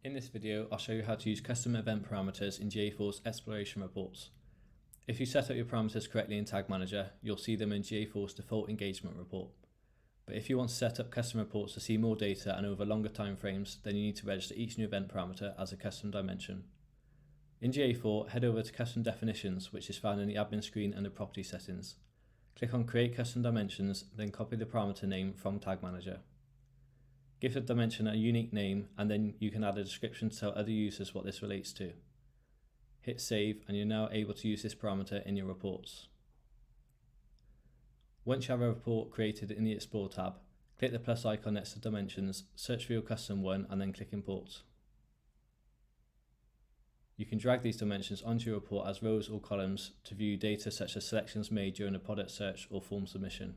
In this video, I'll show you how to use custom event parameters in GA4's exploration reports. If you set up your parameters correctly in Tag Manager, you'll see them in GA4's default engagement report. But if you want to set up custom reports to see more data and over longer time frames, then you need to register each new event parameter as a custom dimension. In GA4, head over to Custom Definitions, which is found in the admin screen under Property Settings. Click on Create Custom Dimensions, then copy the parameter name from Tag Manager. Give the dimension a unique name, and then you can add a description to tell other users what this relates to. Hit Save, and you're now able to use this parameter in your reports. Once you have a report created in the Explore tab, click the plus icon next to Dimensions, search for your custom one, and then click Import. You can drag these dimensions onto your report as rows or columns to view data such as selections made during a product search or form submission.